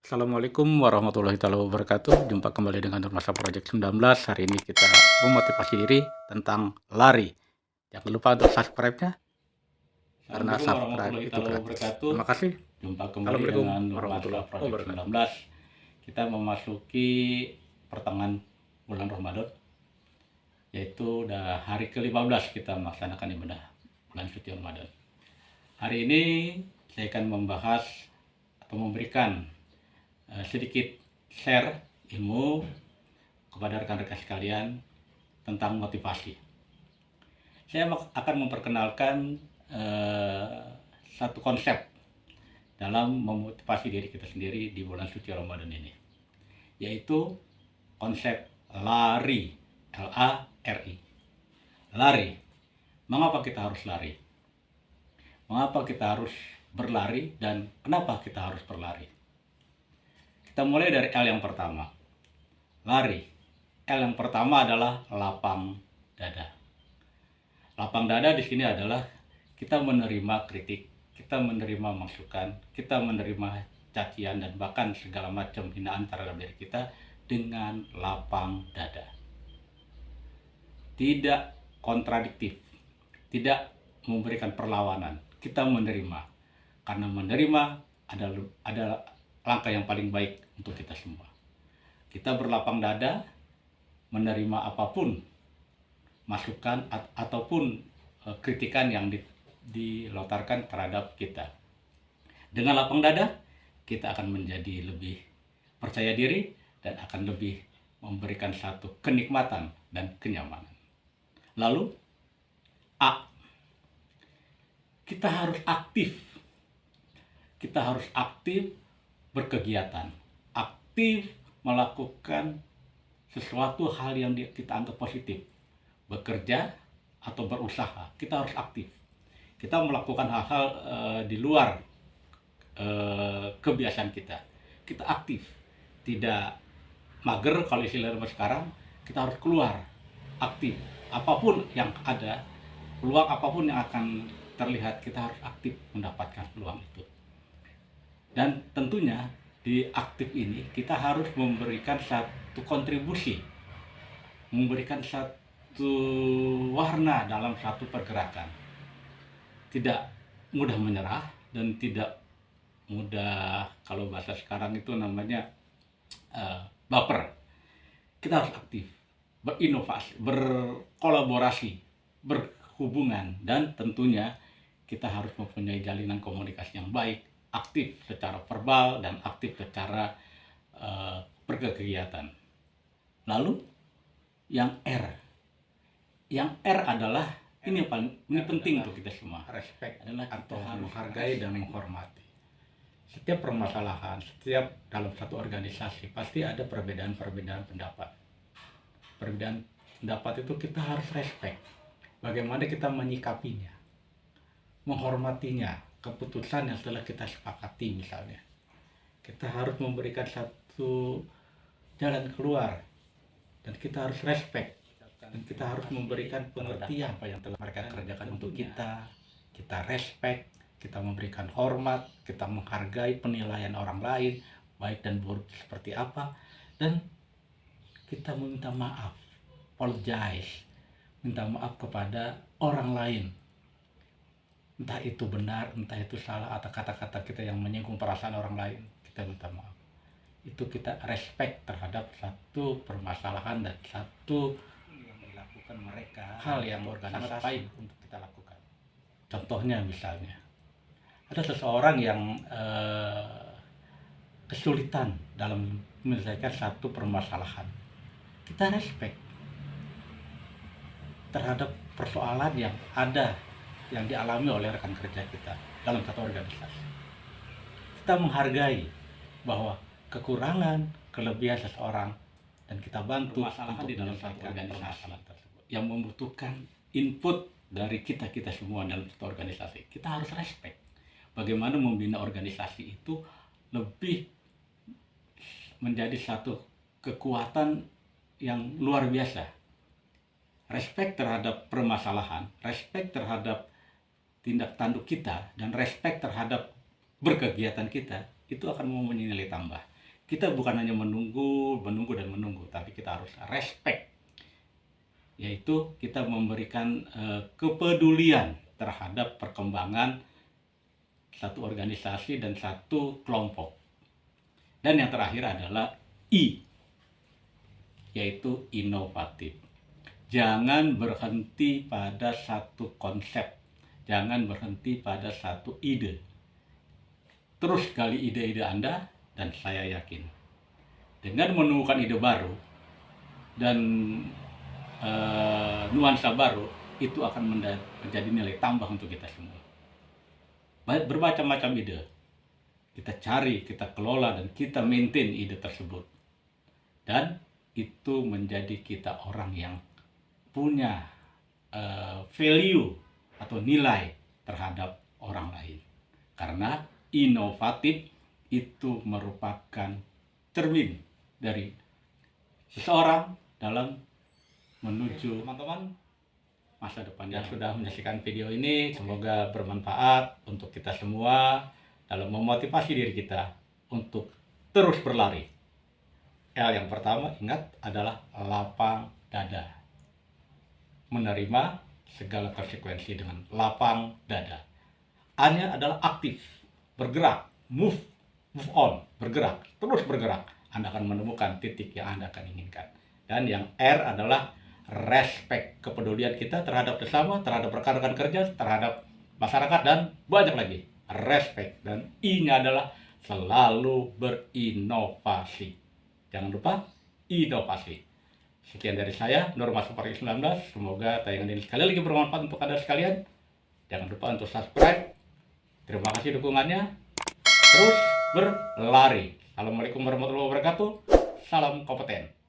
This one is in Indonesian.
Assalamualaikum warahmatullahi wabarakatuh. Jumpa kembali dengan Nurmasa Project 19. Hari ini kita memotivasi diri tentang lari. Jangan lupa untuk subscribe-nya karena Assalamualaikum subscribe warahmatullahi itu gratis. wabarakatuh. Terima kasih. Jumpa kembali Assalamualaikum dengan Nurmasa warahmatullahi Project wabarakatuh. 19. Kita memasuki pertengahan bulan Ramadan, yaitu udah hari ke-15 kita melaksanakan ibadah bulan suci Ramadan. Hari ini saya akan membahas atau memberikan sedikit share ilmu kepada rekan-rekan sekalian tentang motivasi. Saya akan memperkenalkan satu konsep dalam memotivasi diri kita sendiri di bulan suci Ramadan ini, yaitu konsep lari, L-A-R-I. Lari. Mengapa kita harus lari? Mengapa kita harus berlari dan kenapa kita harus berlari? Kita mulai dari L yang pertama. Lari. L yang pertama adalah lapang dada. Lapang dada di sini adalah kita menerima kritik, kita menerima masukan, kita menerima cacian dan bahkan segala macam hinaan terhadap diri kita dengan lapang dada. Tidak kontradiktif, tidak memberikan perlawanan. Kita menerima, karena menerima adalah langkah yang paling baik untuk kita semua. Kita berlapang dada, menerima apapun masukan ataupun kritikan yang dilontarkan terhadap kita. Dengan lapang dada, kita akan menjadi lebih percaya diri dan akan lebih memberikan satu kenikmatan dan kenyamanan. Lalu, A. Kita harus aktif. Kita harus aktif berkegiatan, aktif melakukan sesuatu hal yang kita anggap positif, bekerja atau berusaha. Kita harus aktif. Kita melakukan hal-hal di luar kebiasaan kita. Kita aktif, tidak mager kalau istilah sekarang. Kita harus keluar, aktif. Apapun yang ada, peluang apapun yang akan terlihat, kita harus aktif mendapatkan peluang itu. Dan tentunya di aktif ini kita harus memberikan satu kontribusi, memberikan satu warna dalam satu pergerakan. Tidak mudah menyerah dan tidak mudah, kalau bahasa sekarang itu namanya baper. Kita harus aktif, berinovasi, berkolaborasi, berhubungan, dan tentunya kita harus mempunyai jalinan komunikasi yang baik, aktif secara verbal dan aktif secara berkegiatan. Lalu yang R. Yang R adalah ini penting untuk kita semua. Respect adalah atau menghargai dan menghormati. Setiap permasalahan, setiap dalam satu organisasi pasti ada perbedaan-perbedaan pendapat. Perbedaan pendapat itu kita harus respect. Bagaimana kita menyikapinya, menghormatinya, keputusan yang telah kita sepakati misalnya. Kita harus memberikan satu jalan keluar dan kita harus respect dan kita harus memberikan pengertian apa yang telah mereka kerjakan untuk kita. Kita respect, kita memberikan hormat, kita menghargai penilaian orang lain baik dan buruk seperti apa, dan kita meminta maaf, apologize, minta maaf kepada orang lain. Entah itu benar, entah itu salah, atau kata-kata kita yang menyinggung perasaan orang lain, kita minta maaf. Itu kita respect terhadap satu permasalahan dan satu yang dilakukan mereka, hal yang sangat baik untuk kita lakukan. Contohnya misalnya, ada seseorang yang kesulitan dalam menyelesaikan satu permasalahan. Kita respect terhadap persoalan yang ada, yang dialami oleh rekan kerja kita dalam satu organisasi. Kita menghargai bahwa kekurangan, kelebihan seseorang dan kita bantu masalahnya di dalam satu organisasi tersebut yang membutuhkan input dari kita semua dalam satu organisasi. Kita harus respect bagaimana membina organisasi itu lebih menjadi satu kekuatan yang luar biasa. Respect terhadap permasalahan, respect terhadap tindak tanduk kita, dan respect terhadap berkegiatan kita, itu akan mempunyai nilai tambah. kita bukan hanya menunggu dan menunggu, tapi kita harus respect, yaitu kita memberikan kepedulian terhadap perkembangan satu organisasi dan satu kelompok. Dan yang terakhir adalah I, yaitu inovatif. Jangan berhenti pada satu konsep, jangan berhenti pada satu ide. Terus gali ide-ide Anda, dan saya yakin dengan menemukan ide baru dan nuansa baru, itu akan menjadi nilai tambah untuk kita semua. Bermacam-macam ide kita cari, kita kelola, dan kita maintain ide tersebut, dan itu menjadi kita orang yang punya value atau nilai terhadap orang lain, karena inovatif itu merupakan cermin dari seseorang dalam menuju teman-teman masa depan. Yang sudah menyaksikan video ini, semoga bermanfaat untuk kita semua dalam memotivasi diri kita untuk terus berlari. L yang pertama, ingat, adalah lapang dada. Menerima segala konsekuensi dengan lapang dada. A-nya adalah aktif, bergerak, move on, bergerak, terus bergerak. Anda akan menemukan titik yang Anda akan inginkan. Dan yang R adalah respect, kepedulian kita terhadap sesama, terhadap rekan-rekan kerja, terhadap masyarakat, dan banyak lagi. Respect. Dan I-nya adalah selalu berinovasi. Jangan lupa inovasi. Sekian dari saya, Nur Masuk Project 19. Semoga tayangan ini sekali lagi bermanfaat untuk Anda sekalian. Jangan lupa untuk subscribe. Terima kasih dukungannya. Terus berlari. Assalamualaikum warahmatullahi wabarakatuh. Salam kompeten.